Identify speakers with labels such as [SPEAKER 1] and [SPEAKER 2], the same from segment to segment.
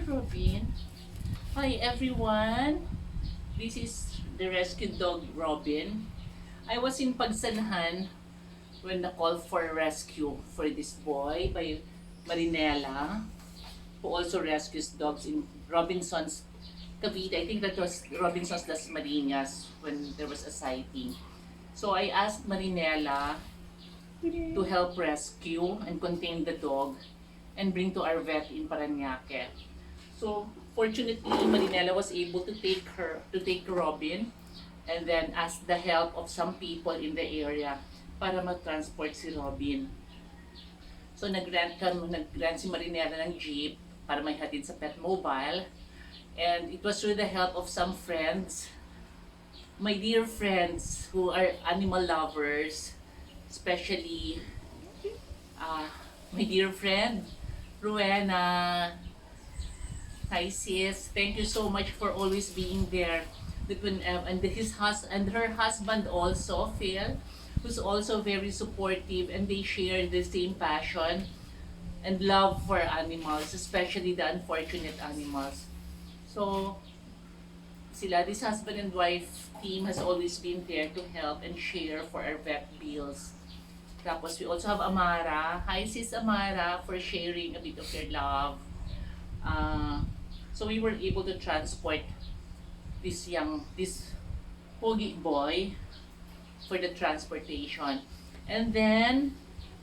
[SPEAKER 1] Robin. Hi everyone. This is the rescue dog Robin. I was in Pagsanhan when the call for rescue for this boy by Marinela, who also rescues dogs in Robinson's Cavite. I think that was Robinson's Las Marinas when there was a sighting. So I asked Marinela to help rescue and contain the dog and bring to our vet in Parañaque. So fortunately, Marinela was able to take Robin and then ask the help of some people in the area para mag-transport si Robin. So nag-rent si Marinela ng jeep para may hatid sa pet mobile. And it was through the help of some friends, my dear friends who are animal lovers, especially my dear friend, Rowena. Hi sis, thank you so much for always being there. And her husband also, Phil, who's also very supportive, and they share the same passion and love for animals, especially the unfortunate animals. So, this husband and wife team has always been there to help and share for our vet bills. Tapos we also have Amara. Hi sis Amara, for sharing a bit of your love. So we were able to transport this pogi boy for the transportation. And then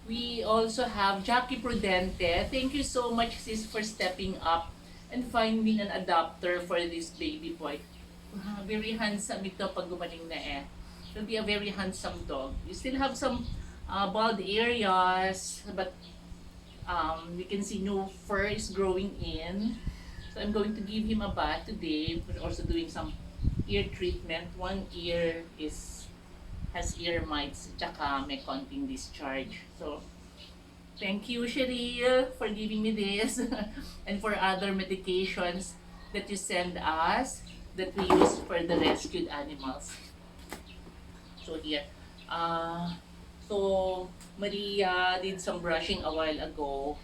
[SPEAKER 1] we also have Jackie Prudente. Thank you so much sis for stepping up and finding an adopter for this baby boy. Very handsome ito pag gumaling na eh. It'll be a very handsome dog. You still have some bald areas, but you can see new fur is growing in. So I'm going to give him a bath today, but also doing some ear treatment. One ear has ear mites, tsaka may konting discharge. So thank you, Cheryl, for giving me this and for other medications that you send us that we use for the rescued animals. So here, so Maria did some brushing a while ago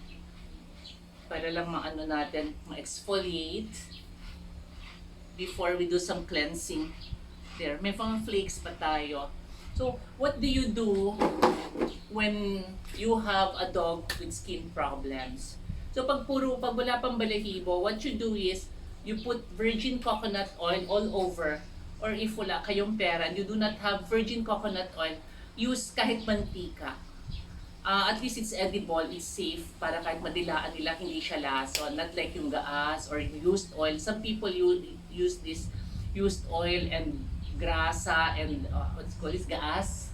[SPEAKER 1] para lang ma-exfoliate before we do some cleansing. There, may mga flakes pa tayo. So, what do you do when you have a dog with skin problems? So, pag wala pang balahibo, what you do is, you put virgin coconut oil all over. Or if wala kayong pera and you do not have virgin coconut oil, use kahit mantika. At least it's edible, it's safe para kahit madilaan nila hindi siya lason, not like yung gaas or used oil. Some people use this used oil and grasa and what's called is gaas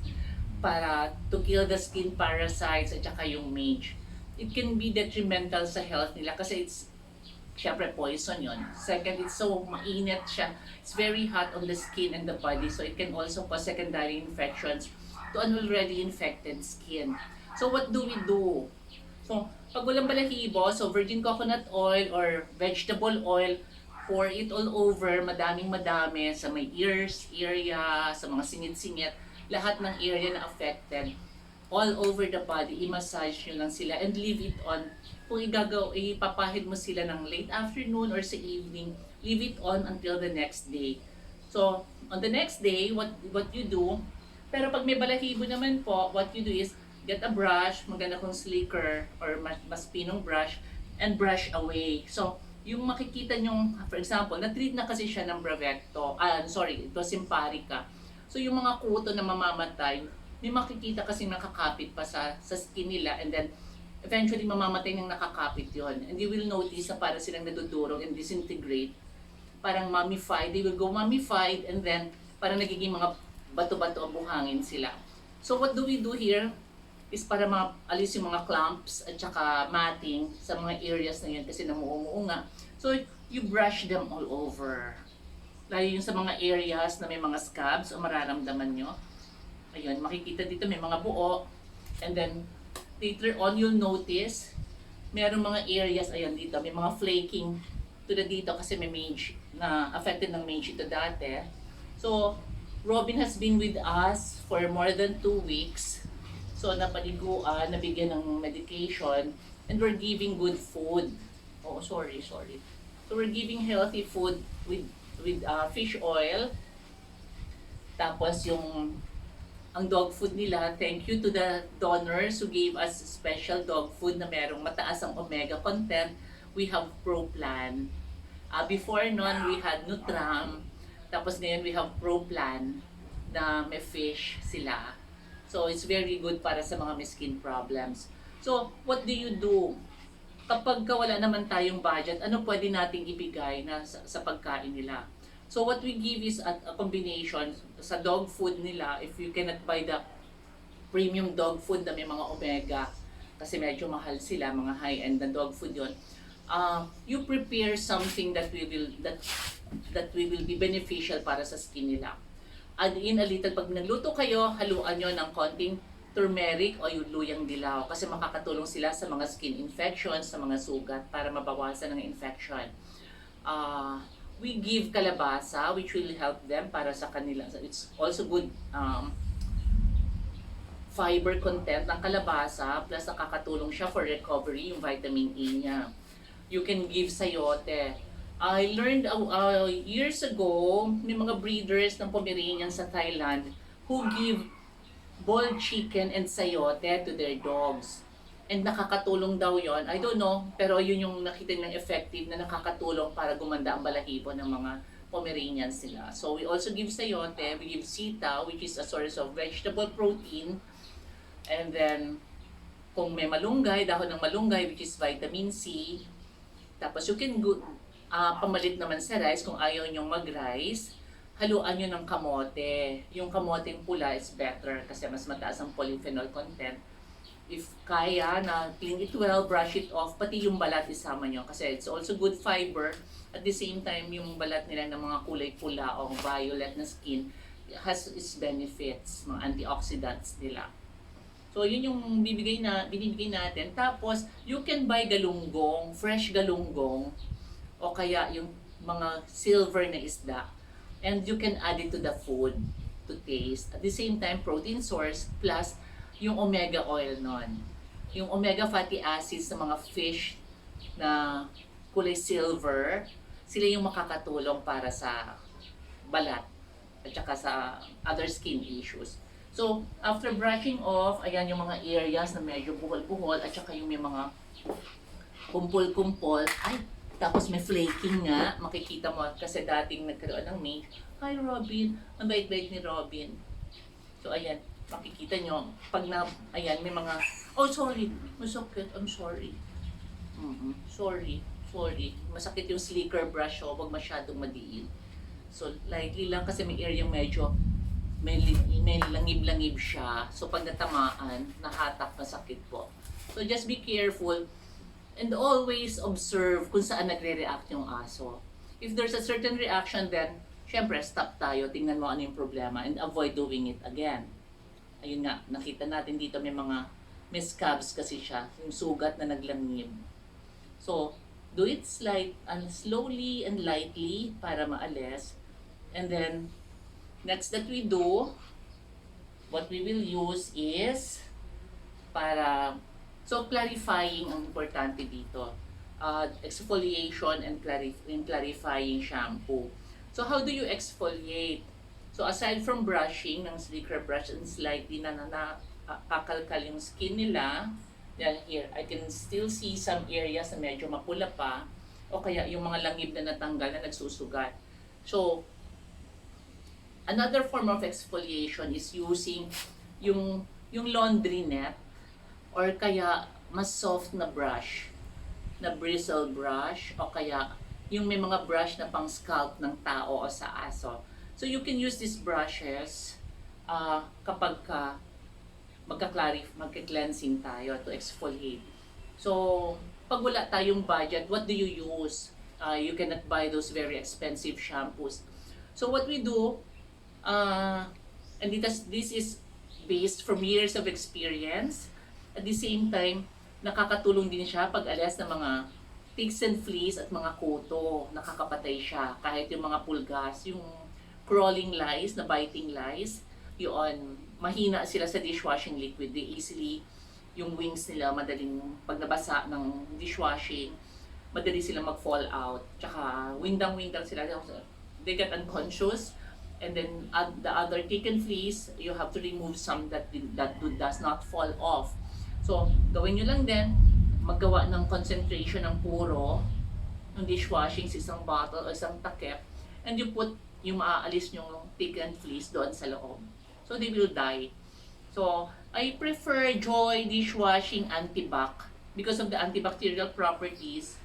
[SPEAKER 1] para to kill the skin parasites at saka yung mange. It can be detrimental sa health nila kasi it's syempre poison yon. Second, it's so mainit siya. It's very hot on the skin and the body, so it can also cause secondary infections to an already infected skin. So what do we do? So pag walang balahibo, so virgin coconut oil or vegetable oil, pour it all over, madami sa may ears area, sa mga singit-singit, lahat ng area na affected, all over the body, i-massage nyo lang sila and leave it on. Kung ipapahid mo sila ng late afternoon or sa evening, leave it on until the next day. So, on the next day, what you do, pero pag may balahibo naman po, what you do is, get a brush, maganda kong slicker or mas pinong brush, and brush away. So, yung makikita nyong, for example, na-treat na kasi siya ng Bravecto, it was Simparica. So, yung mga kuto na mamamatay, may makikita kasi nakakapit pa sa skin nila, and then, eventually mamamatay ng nakakapit yon. And you will notice na para silang nadudurog and disintegrate. Parang mummified, they will go mummified, and then, parang nagiging mga bato-bato ang buhangin sila. So, what do we do here? Is para alis yung mga clumps at saka matting sa mga areas na yun kasi namuumuo nga. So, you brush them all over. Lalo yung sa mga areas na may mga scabs o mararamdaman nyo. Ayun, makikita dito may mga buo. And then, later on, you'll notice merong mga areas, ayun dito, may mga flaking tulad dito kasi may mange na affected ng mange ito dati. So, Robin has been with us for more than 2 weeks. So, napaliguan, nabigyan ng medication, and we're giving good food. Oh, sorry. So we're giving healthy food with fish oil. Tapos ang dog food nila, thank you to the donors who gave us special dog food na merong mataas ang omega content. We have Pro Plan. Before nun, we had Nutram. Tapos ngayon, we have Pro Plan na may fish sila. So, it's very good para sa mga may skin problems. So, what do you do? Kapag wala naman tayong budget, ano pwede nating ibigay na sa pagkain nila? So, what we give is a combination sa dog food nila. If you cannot buy the premium dog food na may mga omega, kasi medyo mahal sila, mga high-end na dog food yon. You prepare something that we will be beneficial para sa skin nila. Add in a little, pag nagluto kayo, haluan nyo ng konting turmeric o yung luyang dilaw kasi makakatulong sila sa mga skin infections, sa mga sugat para mabawasan ng infection. We give kalabasa which will help them para sa kanila. It's also good fiber content ng kalabasa plus nakakatulong siya for recovery, yung vitamin A niya. You can give sayote. I learned years ago, may mga breeders ng Pomeranian sa Thailand who give boiled chicken and sayote to their dogs. And nakakatulong daw yon. I don't know, pero yun yung nakita ng effective na nakakatulong para gumanda ang balahibo ng mga Pomeranians nila. So we also give sayote, we give sitaw, which is a source of vegetable protein. And then, kung may malunggay, dahon ng malunggay, which is vitamin C. Tapos you can pamalit naman sa rice kung ayaw nyong mag-rice. Haluan nyo ng kamote. Yung kamoteng pula is better kasi mas mataas ang polyphenol content. If kaya na clean it well, brush it off, pati yung balat isama nyo kasi it's also good fiber. At the same time, yung balat nila ng mga kulay pula o violet na skin has its benefits, mga antioxidants nila. So, yun yung binibigay natin. Tapos, you can buy galunggong, fresh galunggong, o kaya yung mga silver na isda. And you can add it to the food to taste. At the same time, protein source plus yung omega oil nun. Yung omega fatty acids sa mga fish na kulay silver, sila yung makakatulong para sa balat at saka sa other skin issues. So, after brushing off, ayan yung mga areas na medyo buhol-buhol at saka yung may mga kumpol-kumpol. Ay, tapos may flaking nga. Makikita mo kasi dating nagkaroon ng mate. Hi Robin, ang bait-bait ni Robin. So, ayan, makikita nyo. Pag ayan, may mga, oh sorry, masakit, I'm sorry. Sorry. Masakit yung slicker brush, so huwag masyadong madiin. So, lightly lang kasi may area medyo may langib-langib siya. So, pag natamaan, nahatak, masakit po. So, just be careful and always observe kung saan nagre-react yung aso. If there's a certain reaction, then, syempre, stop tayo, tingnan mo ano yung problema and avoid doing it again. Ayun nga, nakita natin dito may scabs kasi siya, yung sugat na naglangib. So, do it slowly and lightly para maalis. And then, next that we do, what we will use is clarifying ang importante dito. Exfoliation and clarifying shampoo. So how do you exfoliate? So aside from brushing ng slicker brush and slightly na kakalkal yung skin nila, then here, I can still see some areas na medyo mapula pa o kaya yung mga langib na natanggal na nagsusugat. So, another form of exfoliation is using yung laundry net or kaya mas soft na brush, na bristle brush o kaya yung may mga brush na pang scalp ng tao o sa aso. So you can use these brushes kapag magka-cleansing tayo to exfoliate. So pag wala tayong budget, what do you use? You cannot buy those very expensive shampoos. So what we do, and this is based from years of experience. At the same time, nakakatulong din siya pag alas ng mga ticks and fleas at mga kuto. Nakakapatay siya. Kahit yung mga pulgas, yung crawling lice, na biting lice, yun, mahina sila sa dishwashing liquid. They easily, yung wings nila, madaling pag nabasa ng dishwashing, madali sila mag-fall out. Tsaka windang-windang sila. They get unconscious. And then the other taken fleas, you have to remove some that does not fall off. So, gawin nyo lang din, maggawa ng concentration ng puro ng dishwashing sa isang bottle o isang takip, and you put yung maaalis yung taken fleas doon sa loob. So, they will die. So, I prefer Joy dishwashing antibac because of the antibacterial properties.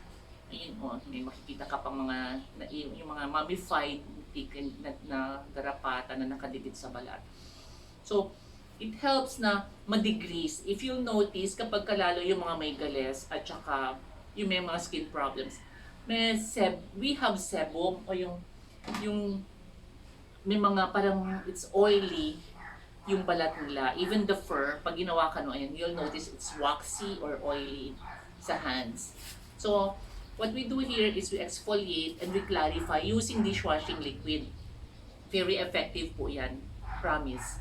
[SPEAKER 1] Ayun, may makikita ka pang mga, yung mga mummified na garapata na nakadikit sa balat. So, it helps na ma-degrease. If you'll notice, kapag kalalo yung mga may gales at saka yung may mga skin problems, we have sebum o yung may mga parang it's oily yung balat nila. Even the fur, pag ginawa ka noon, you'll notice it's waxy or oily sa hands. So, what we do here is we exfoliate and we clarify using dishwashing liquid. Very effective po yan. Promise.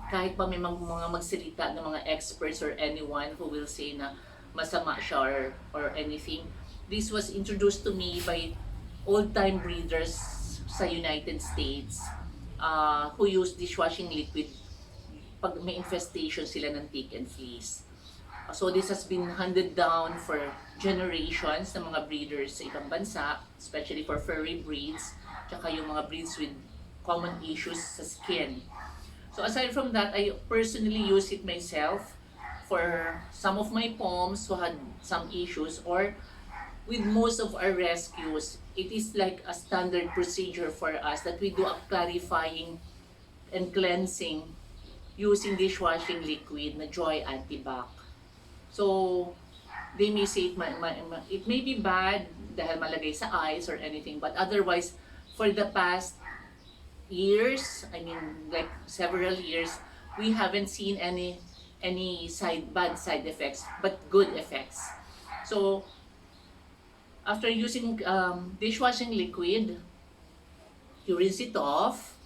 [SPEAKER 1] Kahit pa may mga magsalita ng mga experts or anyone who will say na masama siya or anything, this was introduced to me by old-time breeders sa United States who use dishwashing liquid pag may infestation sila ng tick and fleas. So this has been handed down for generations ng mga breeders sa ibang bansa, especially for furry breeds, tsaka yung mga breeds with common issues sa skin. So aside from that, I personally use it myself for some of my poms who had some issues, or with most of our rescues, it is like a standard procedure for us that we do a clarifying and cleansing using dishwashing liquid na Joy Antibac. So, they may say it may be bad dahil malagay sa eyes or anything, but otherwise, for the past years, I mean like several years, we haven't seen any bad side effects, but good effects. So, after using dishwashing liquid, you rinse it off,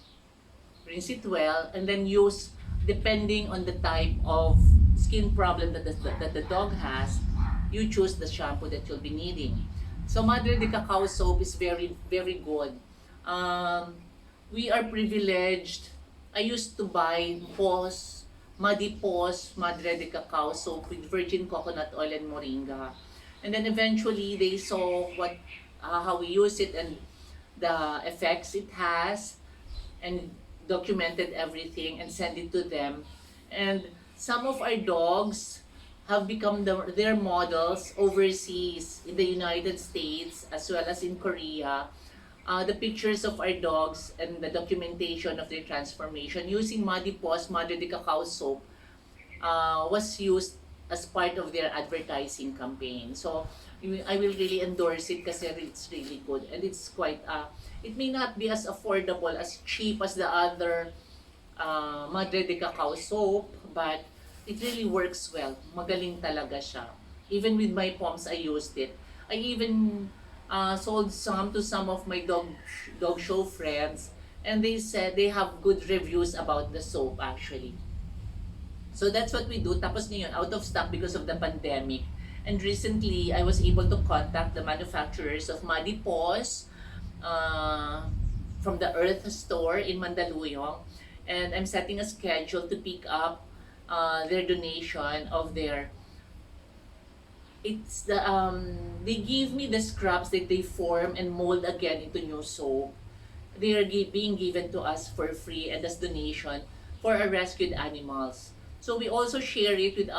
[SPEAKER 1] rinse it well, and then use, depending on the type of skin problem that the dog has, you choose the shampoo that you'll be needing. So Madre de Cacao soap is very, very good. We are privileged. I used to buy Muddy Paws Madre de Cacao soap with virgin coconut oil and moringa. And then eventually they saw how we use it and the effects it has, and documented everything and sent it to them. And some of our dogs have become their models overseas in the United States as well as in Korea. The pictures of our dogs and the documentation of their transformation using Muddy Paws Madre de Cacao soap was used as part of their advertising campaign. So I will really endorse it kasi it's really good, and it's quite it may not be as affordable, as cheap as the other Madre de Cacao soap, but it really works well. Magaling talaga siya. Even with my poms, I used it. I even sold some to some of my dog show friends, and they said they have good reviews about the soap actually. So that's what we do. Tapos ngayon, out of stock because of the pandemic. And recently, I was able to contact the manufacturers of Muddy Paws from the Earth store in Mandaluyong. And I'm setting a schedule to pick up their donation of their, it's the they give me the scraps that they form and mold again into new soap. They are being given to us for free and as donation for our rescued animals. So we also share it with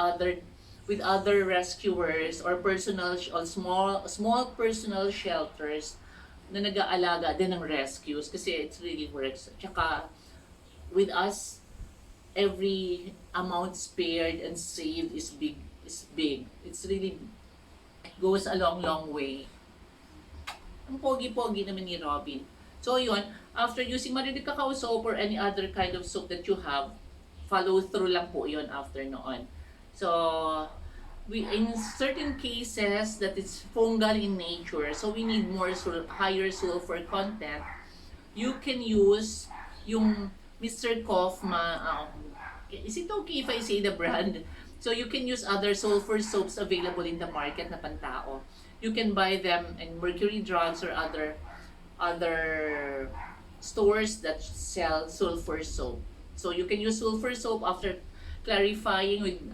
[SPEAKER 1] other rescuers or small personal shelters na nag-aalaga din ng rescues kasi it really works. Tsaka with us, every amount spared and saved is big. It's really goes a long way. Ang pogi-pogi naman ni Robin. So yun, after using Madre de Cacao soap or any other kind of soap that you have, follow through lang po yun after noon. So, in certain cases that it's fungal in nature, so we need higher sulfur content, you can use yung Mr. Kaufman, is it okay if I say the brand? So you can use other sulfur soaps available in the market na pantao. You can buy them in Mercury Drugs or other stores that sell sulfur soap. So you can use sulfur soap after clarifying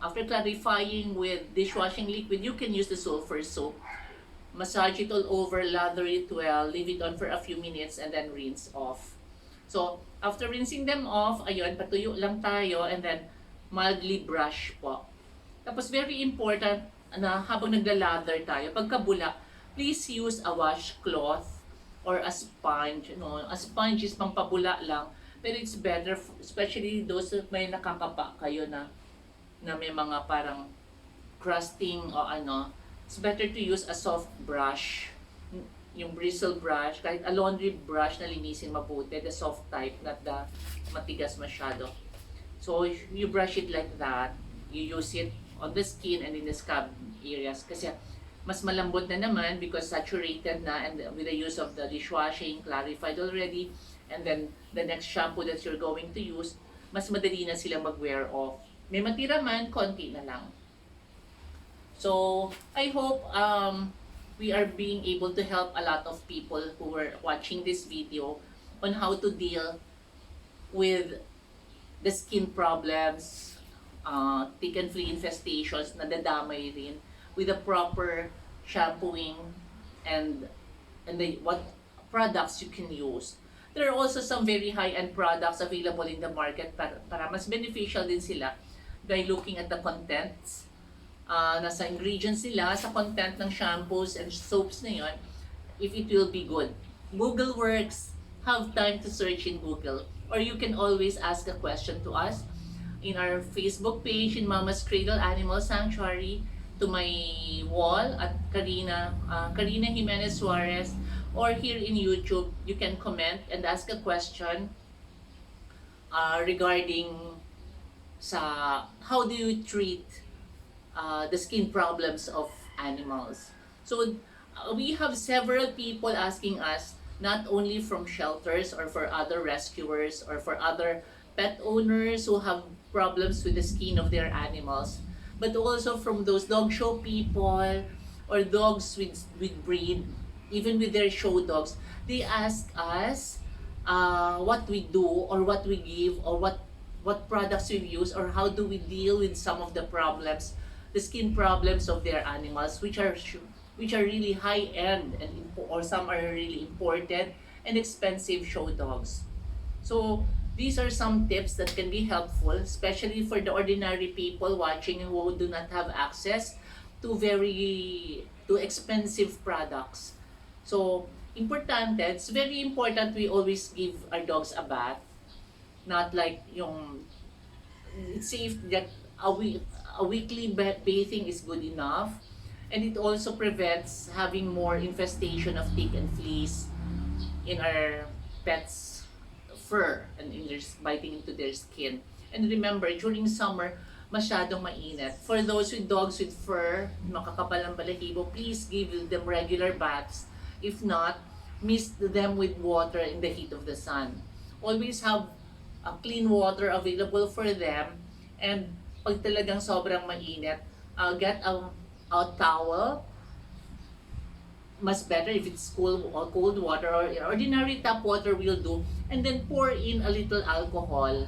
[SPEAKER 1] after clarifying with dishwashing liquid. You can use the sulfur soap. Massage it all over, lather it well, leave it on for a few minutes, and then rinse off. So, after rinsing them off, ayun, patuyo lang tayo, and then mildly brush po. Tapos, very important na habang nagla-lather tayo, pagkabula, please use a washcloth or a sponge. No? A sponge is pampabula lang, pero it's better, especially those that may nakakapa kayo na may mga parang crusting o ano, it's better to use a soft brush, yung bristle brush, kahit a laundry brush na linisin mabuti, the soft type, not the matigas masyado. So, you brush it like that, you use it on the skin and in the scalp areas, kasi mas malambot na naman because saturated na, and with the use of the dishwashing, clarified already, and then the next shampoo that you're going to use, mas madali na sila mag-wear off. May matira man, konti na lang. So, I hope we are being able to help a lot of people who were watching this video on how to deal with the skin problems, tick and flea infestations na dadamay rin with the proper shampooing and what products you can use. There are also some very high-end products available in the market para mas beneficial din sila by looking at the contents. Nasa ingredients nila, sa content ng shampoos and soaps na yun, if it will be good. Google works, have time to search in Google. Or you can always ask a question to us in our Facebook page, in Mama's Cradle Animal Sanctuary, to my wall at Karina Jimenez Suarez, or here in YouTube, you can comment and ask a question regarding sa how do you treat the skin problems of animals. So we have several people asking us, not only from shelters or for other rescuers or for other pet owners who have problems with the skin of their animals, but also from those dog show people or dogs with breed, even with their show dogs. They ask us what we do or what we give or what products we use or how do we deal with some of the problems, the skin problems of their animals, which are really high end or some are really imported and expensive show dogs. So these are some tips that can be helpful, especially for the ordinary people watching who do not have access to expensive products. So importante, it's very important we always give our dogs a bath, not like it's safe that a weekly bathing is good enough, and it also prevents having more infestation of tick and fleas in our pets' fur and in biting into their skin. And remember, during summer, masyadong mainit. For those with dogs with fur, makakapal ang balahibo, please give them regular baths. If not, mist them with water in the heat of the sun. Always have clean water available for them, and pag talagang sobrang mainit, get a towel. Mas better if it's cold water or ordinary tap water will do, and then pour in a little alcohol.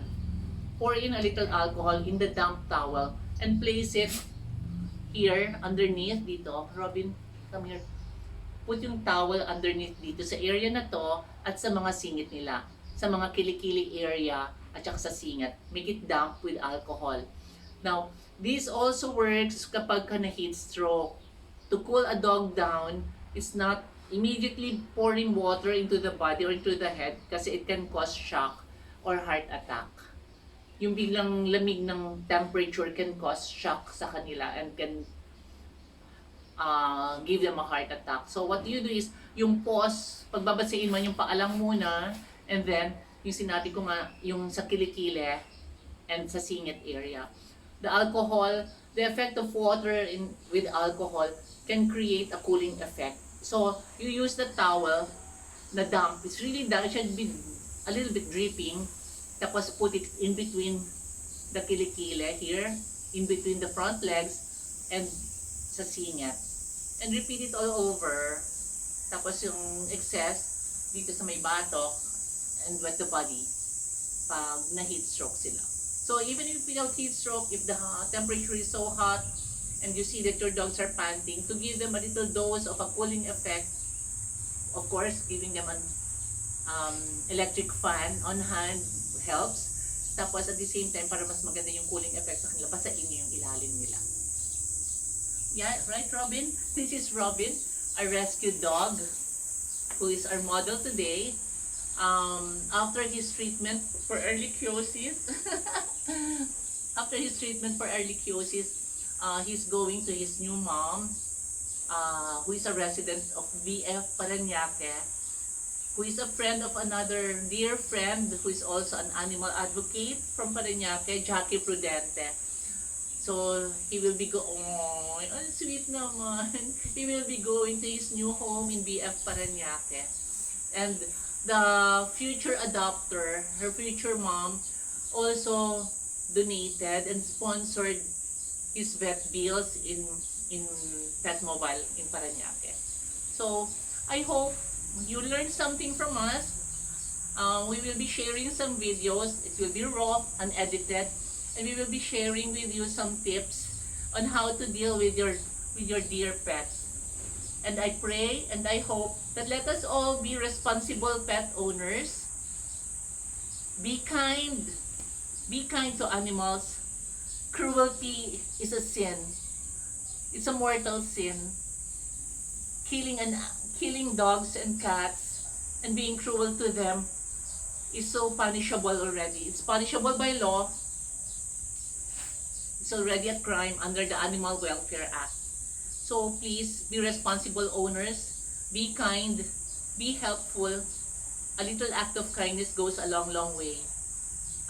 [SPEAKER 1] Pour in a little alcohol in the damp towel and place it here underneath dito. Robin, come here. Put yung towel underneath dito sa area na to at sa mga singit nila. Sa mga kilikili area at saka sa singat. Make it damp with alcohol. Now, this also works kapag ka na-heat stroke. To cool a dog down, it's not immediately pouring water into the body or into the head kasi it can cause shock or heart attack. Yung biglang lamig ng temperature can cause shock sa kanila and can give them a heart attack. So what you do is, yung pause, pagbabasain man yung paalang muna, and then, yung sinabi ko nga, yung sa kilikili and sa singit area. The alcohol, the effect of water with alcohol can create a cooling effect. So, you use the towel na damp. It's really damp. It should be a little bit dripping. Tapos put it in between the kilikili here, in between the front legs, and sa singit. And repeat it all over. Tapos yung excess dito sa may batok and wet the body pag na heat stroke sila. So even if without heat stroke, if the temperature is so hot and you see that your dogs are panting, to give them a little dose of a cooling effect, of course, giving them an electric fan on hand helps. Tapos at the same time, para mas maganda yung cooling effect sa kanila, pasain nyo yung ilalim nila. Yeah, right, Robin? This is Robin, a rescue dog who is our model today. After his treatment for ehrlichiosis, he's going to his new mom, who is a resident of BF Parañaque, who is a friend of another dear friend who is also an animal advocate from Parañaque, Jackie Prudente. So he will be sweet naman. He will be going to his new home in BF Parañaque. And the future adopter, her future mom, also donated and sponsored his vet bills in Pet Mobile in Parañaque. So I hope you learned something from us. We will be sharing some videos. It will be raw, unedited, and we will be sharing with you some tips on how to deal with your dear pets. And I pray and I hope that let us all be responsible pet owners. Be kind. Be kind to animals. Cruelty is a sin. It's a mortal sin. Killing dogs and cats and being cruel to them is so punishable already. It's punishable by law. It's already a crime under the Animal Welfare Act. So please be responsible owners, be kind, be helpful. A little act of kindness goes a long, long way.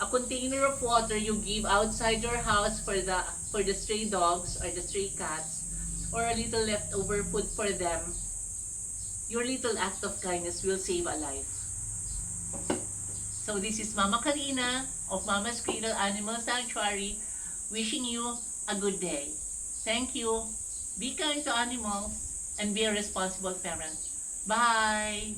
[SPEAKER 1] A container of water you give outside your house for the stray dogs or the stray cats, or a little leftover food for them, your little act of kindness will save a life. So this is Mama Karina of Mama's Cradle Animal Sanctuary wishing you a good day. Thank you. Be kind to animals and be a responsible parent. Bye!